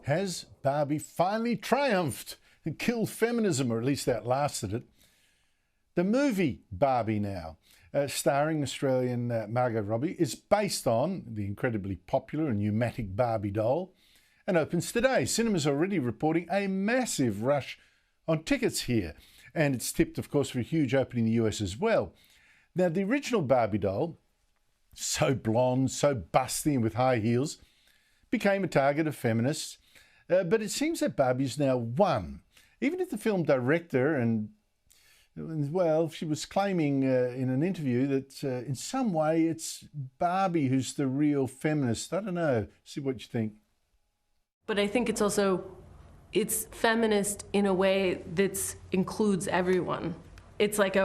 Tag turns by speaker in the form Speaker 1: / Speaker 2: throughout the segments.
Speaker 1: Has Barbie finally triumphed and killed feminism, or at least outlasted it? The movie Barbie now, starring Australian Margot Robbie, is based on the incredibly popular and pneumatic Barbie doll and opens today. Cinemas are already reporting a massive rush on tickets here, and it's tipped, of course, for a huge opening in the US as well. Now, the original Barbie doll, so blonde, so busty and with high heels, became a target of feminists. But it seems that Barbie's now won. Even if the film director well, she was claiming in an interview that in some way it's Barbie who's the real feminist. I don't know. See what you think.
Speaker 2: But I think it's feminist in a way that includes everyone. It's like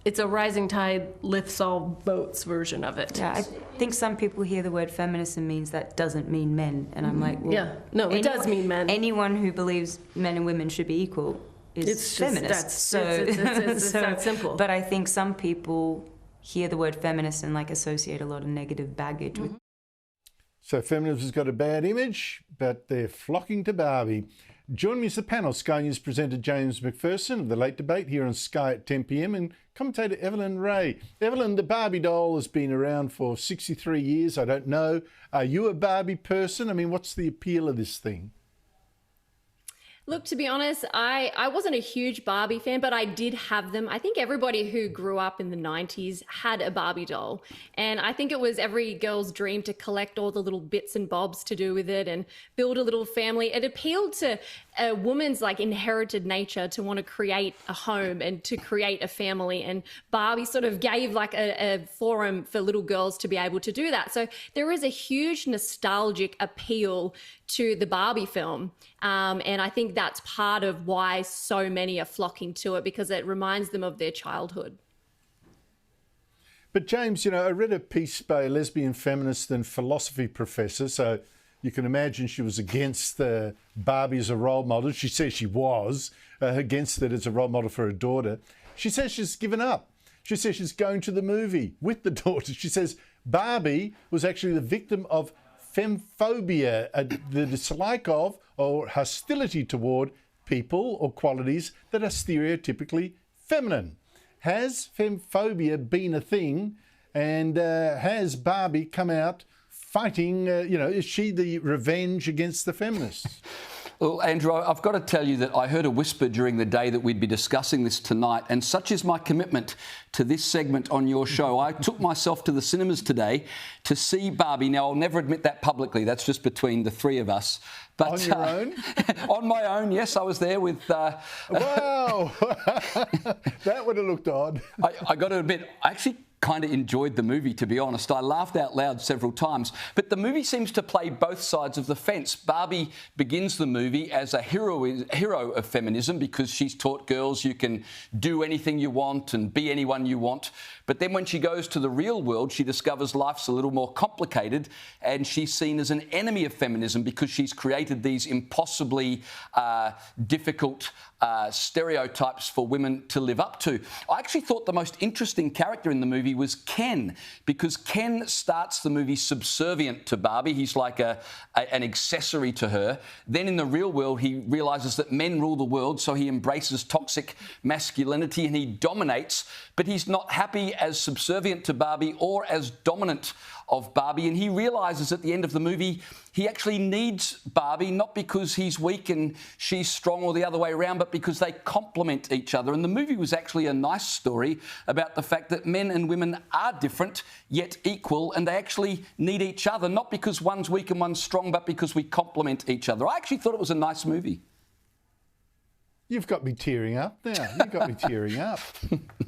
Speaker 2: it's a rising tide lifts all boats version of it.
Speaker 3: Yeah, I think some people hear the word feminism means that doesn't mean men, and I'm like, well,
Speaker 2: yeah, no, it does mean men.
Speaker 3: Anyone who believes men and women should be equal is feminist.
Speaker 2: It's that simple.
Speaker 3: But I think some people hear the word feminist and associate a lot of negative baggage with.
Speaker 1: So feminism has got a bad image, but they're flocking to Barbie. Join me as the panel, Sky News presenter James McPherson of The Late Debate here on Sky at 10 p.m. and commentator Evelyn Rae. Evelyn, the Barbie doll has been around for 63 years. I don't know. Are you a Barbie person? I mean, what's the appeal of this thing?
Speaker 4: Look, to be honest, I wasn't a huge Barbie fan, but I did have them. I think everybody who grew up in the 90s had a Barbie doll. And I think it was every girl's dream to collect all the little bits and bobs to do with it and build a little family. It appealed to a woman's inherited nature to want to create a home and to create a family. And Barbie sort of gave a forum for little girls to be able to do that. So there is a huge nostalgic appeal to the Barbie film. And I think that's part of why so many are flocking to it, because it reminds them of their childhood.
Speaker 1: But James, I read a piece by a lesbian feminist and philosophy professor, so you can imagine she was against Barbie as a role model. She says she was against it as a role model for her daughter. She says she's given up. She says she's going to the movie with the daughter. She says Barbie was actually the victim of femphobia, the dislike of or hostility toward people or qualities that are stereotypically feminine. Has femphobia been a thing, and has Barbie come out fighting, is she the revenge against the feminists?
Speaker 5: Well, Andrew, I've got to tell you that I heard a whisper during the day that we'd be discussing this tonight, and such is my commitment to this segment on your show. I took myself to the cinemas today to see Barbie. Now, I'll never admit that publicly. That's just between the three of us. But,
Speaker 1: on your own?
Speaker 5: On my own, yes. I was there with...
Speaker 1: Wow! That would have looked odd.
Speaker 5: I got to admit, I actually kind of enjoyed the movie, to be honest. I laughed out loud several times. But the movie seems to play both sides of the fence. Barbie begins the movie as a hero of feminism because she's taught girls you can do anything you want and be anyone you want. But then when she goes to the real world, she discovers life's a little more complicated, and she's seen as an enemy of feminism because she's created these impossibly difficult stereotypes for women to live up to. I actually thought the most interesting character in the movie was Ken, because Ken starts the movie subservient to Barbie. He's like an accessory to her. Then in the real world, he realises that men rule the world, so he embraces toxic masculinity and he dominates, but he's not happy as subservient to Barbie or as dominant of Barbie, and he realises at the end of the movie he actually needs Barbie, not because he's weak and she's strong or the other way around, but because they complement each other. And the movie was actually a nice story about the fact that men and women are different yet equal, and they actually need each other, not because one's weak and one's strong, but because we complement each other. I actually thought it was a nice movie.
Speaker 1: You've got me tearing up now. You've got me tearing up.